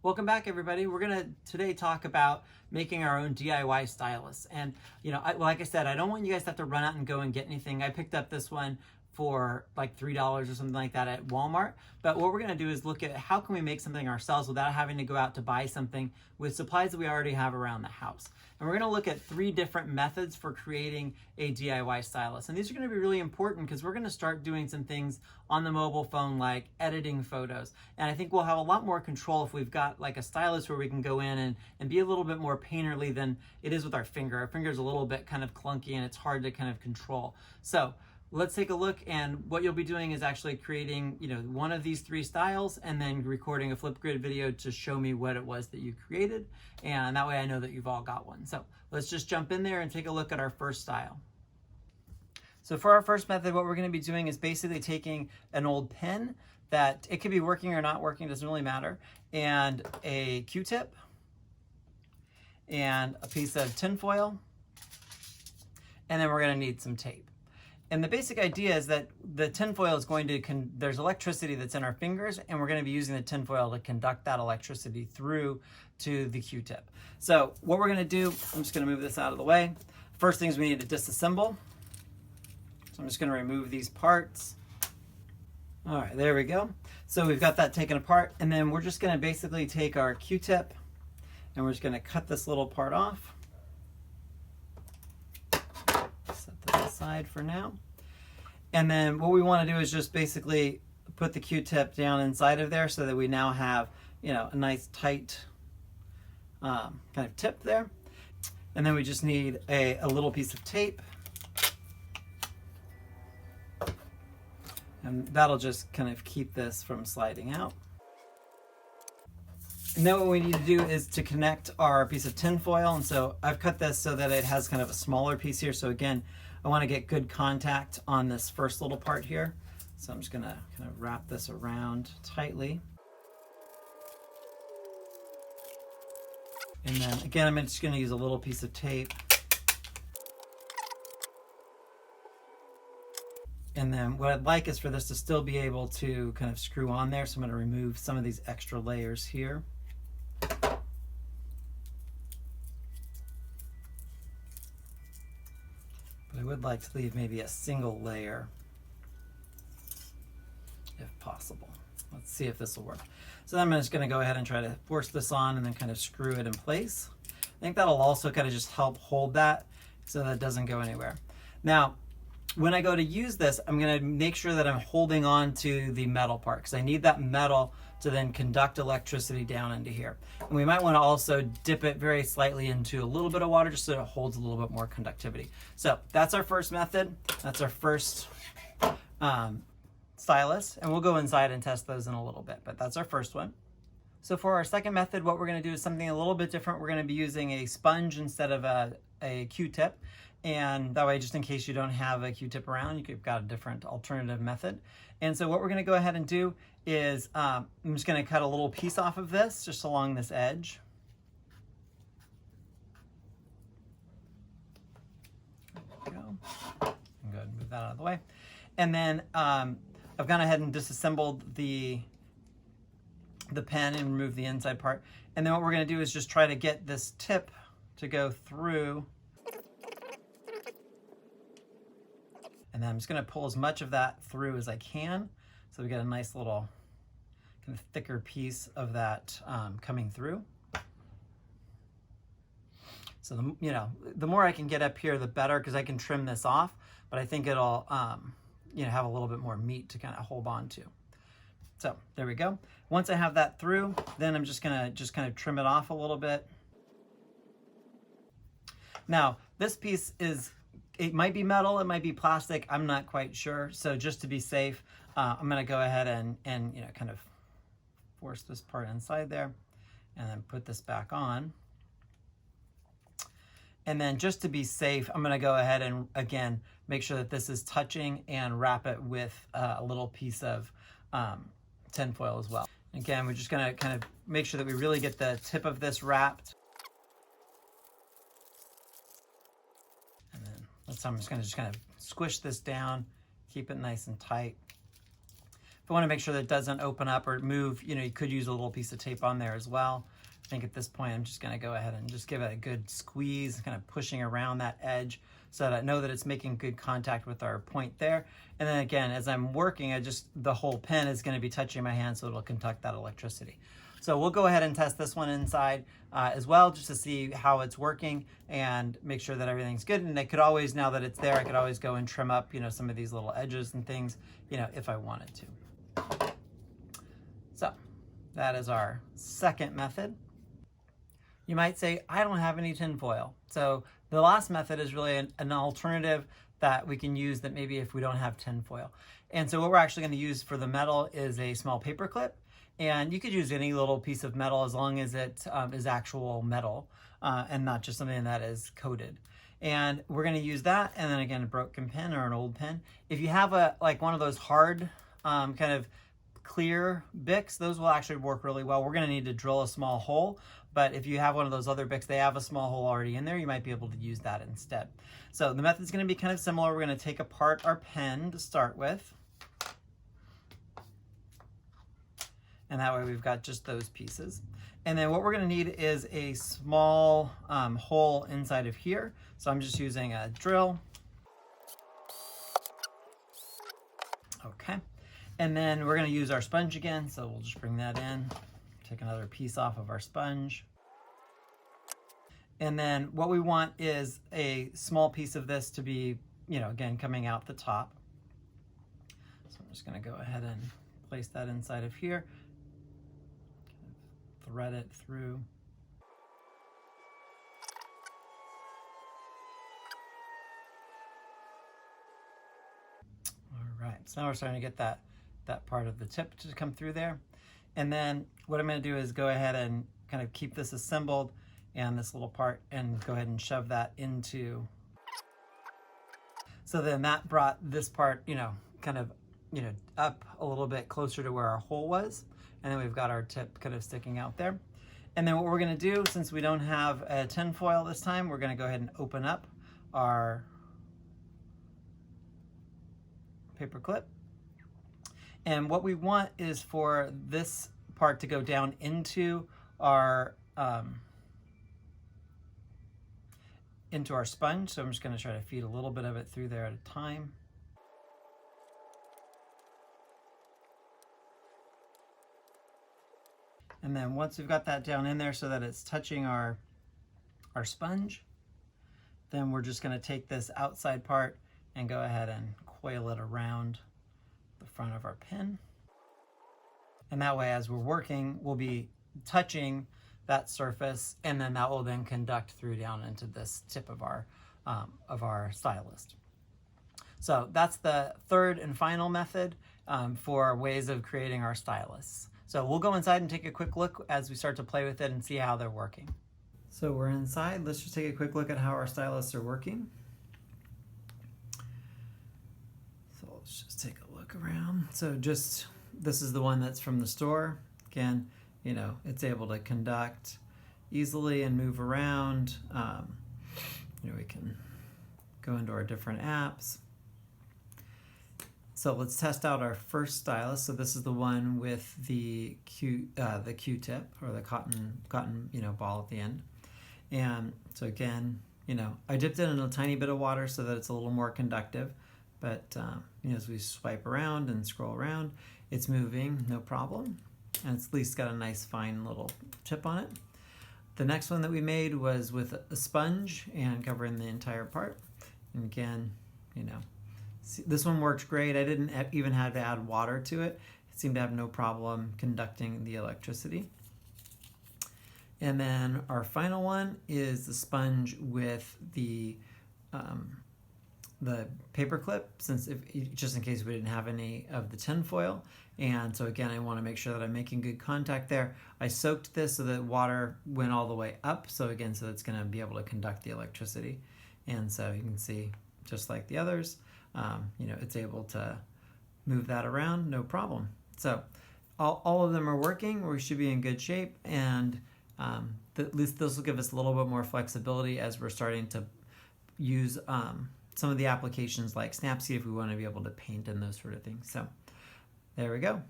Welcome back, everybody. We're gonna today talk about making our own DIY stylus. And like I said, I don't want you guys to have to run out and go and get anything. I picked up this one for like $3 or something like that at Walmart. But what we're gonna do is look at how can we make something ourselves without having to go out to buy something with supplies that we already have around the house. And we're gonna look at 3 different methods for creating a DIY stylus. And these are gonna be really important because we're gonna start doing some things on the mobile phone like editing photos. And I think we'll have a lot more control if we've got like a stylus where we can go in and be a little bit more painterly than it is with our finger. Our finger's a little bit kind of clunky and it's hard to kind of control. So let's take a look, and what you'll be doing is actually creating, one of these 3 styles and then recording a Flipgrid video to show me what it was that you created. And that way I know that you've all got one. So let's just jump in there and take a look at our first style. So for our first method, what we're going to be doing is basically taking an old pen that it could be working or not working, doesn't really matter, and a Q-tip and a piece of tin foil, and then we're going to need some tape. And the basic idea is that the tinfoil is going to, there's electricity that's in our fingers, and we're going to be using the tinfoil to conduct that electricity through to the Q-tip. So what we're going to do, I'm just going to move this out of the way. First things we need to disassemble. So I'm just going to remove these parts. All right, there we go. So we've got that taken apart, and then we're just going to basically take our Q-tip and we're just going to cut this little part off. Set that aside for now. And then what we want to do is just basically put the Q-tip down inside of there so that we now have, a nice tight kind of tip there. And then we just need a little piece of tape. And that'll just kind of keep this from sliding out. And then what we need to do is to connect our piece of tin foil. And so I've cut this so that it has kind of a smaller piece here. So again, I want to get good contact on this first little part here. So I'm just going to kind of wrap this around tightly. And then again, I'm just going to use a little piece of tape. And then what I'd like is for this to still be able to kind of screw on there. So I'm going to remove some of these extra layers here. But I would like to leave maybe a single layer if possible. Let's see if this will work. So then I'm just going to go ahead and try to force this on and then kind of screw it in place. I think that'll also kind of just help hold that so that it doesn't go anywhere. Now, when I go to use this, I'm going to make sure that I'm holding on to the metal part because I need that metal to then conduct electricity down into here. And we might want to also dip it very slightly into a little bit of water just so it holds a little bit more conductivity. So that's our first method. That's our first stylus. And we'll go inside and test those in a little bit, but that's our first one. So for our second method, what we're going to do is something a little bit different. We're going to be using a sponge instead of a Q-tip. And that way, just in case you don't have a Q-tip around, you've got a different alternative method. And so what we're going to go ahead and do is I'm just going to cut a little piece off of this just along this edge. There we go. I'm going to move that out of the way. And then I've gone ahead and disassembled the pen and removed the inside part. And then what we're going to do is just try to get this tip to go through. And then I'm just going to pull as much of that through as I can. So we get a nice little kind of thicker piece of that coming through. So, the more I can get up here, the better, because I can trim this off. But I think it'll, have a little bit more meat to kind of hold on to. So there we go. Once I have that through, then I'm just going to kind of trim it off a little bit. Now, this piece it might be metal, it might be plastic, I'm not quite sure. So just to be safe, I'm going to go ahead and kind of force this part inside there and then put this back on. And then just to be safe, I'm going to go ahead and again make sure that this is touching and wrap it with a little piece of tin foil as well. Again, we're just going to kind of make sure that we really get the tip of this wrapped. So I'm just going to kind of squish this down, keep it nice and tight. If you want to make sure that it doesn't open up or move, you know, you could use a little piece of tape on there as well. I think at this point, I'm just going to go ahead and just give it a good squeeze, kind of pushing around that edge so that I know that it's making good contact with our point there. And then again, as I'm working, the whole pen is going to be touching my hand, so it'll conduct that electricity. So we'll go ahead and test this one inside as well, just to see how it's working and make sure that everything's good. And I could always, now that it's there, I could always go and trim up, you know, some of these little edges and things, you know, if I wanted to. So that is our second method. You might say, I don't have any tinfoil. So the last method is really an alternative that we can use that maybe if we don't have tinfoil. And so what we're actually going to use for the metal is a small paper clip. And you could use any little piece of metal as long as it is actual metal and not just something that is coated. And we're going to use that, and then again, a broken pen or an old pen. If you have like one of those hard kind of clear Bics, those will actually work really well. We're going to need to drill a small hole, but if you have one of those other Bics, they have a small hole already in there, you might be able to use that instead. So the method's going to be kind of similar. We're going to take apart our pen to start with. And that way we've got just those pieces. And then what we're going to need is a small hole inside of here. So I'm just using a drill. Okay. And then we're going to use our sponge again. So we'll just bring that in, take another piece off of our sponge. And then what we want is a small piece of this to be, you know, again, coming out the top. So I'm just going to go ahead and place that inside of here. Thread it through. All right, so now we're starting to get that part of the tip to come through there. And then what I'm going to do is go ahead and kind of keep this assembled and this little part and go ahead and shove that into. So then that brought this part, you know, kind of, you know, up a little bit closer to where our hole was. And then we've got our tip kind of sticking out there. And then what we're going to do, since we don't have a tin foil this time, we're going to go ahead and open up our paper clip. And what we want is for this part to go down into our sponge. So I'm just going to try to feed a little bit of it through there at a time. And then once we've got that down in there so that it's touching our sponge, then we're just going to take this outside part and go ahead and coil it around the front of our pen. And that way, as we're working, we'll be touching that surface, and then that will then conduct through down into this tip of our stylus. So that's the third and final method for ways of creating our stylus. So we'll go inside and take a quick look as we start to play with it and see how they're working. So we're inside. Let's just take a quick look at how our stylus are working. So let's just take a look around. So just, this is the one that's from the store. Again, you know, it's able to conduct easily and move around. You know, we can go into our different apps. So let's test out our first stylus. So this is the one with the Q-tip or the cotton you know, ball at the end. And so again, you know, I dipped it in a tiny bit of water so that it's a little more conductive. But you know, as we swipe around and scroll around, it's moving, no problem. And it's at least got a nice fine little tip on it. The next one that we made was with a sponge and covering the entire part. And again, you know, this one worked great. I didn't even have to add water to it. It seemed to have no problem conducting the electricity. And then our final one is the sponge with the paper clip, since just in case we didn't have any of the tin foil. And so again, I want to make sure that I'm making good contact there. I soaked this so that water went all the way up. So again, so it's going to be able to conduct the electricity. And so you can see, just like the others, you know, it's able to move that around, no problem. So all of them are working. We should be in good shape, and at least this will give us a little bit more flexibility as we're starting to use some of the applications like Snapseed if we want to be able to paint and those sort of things. So There we go.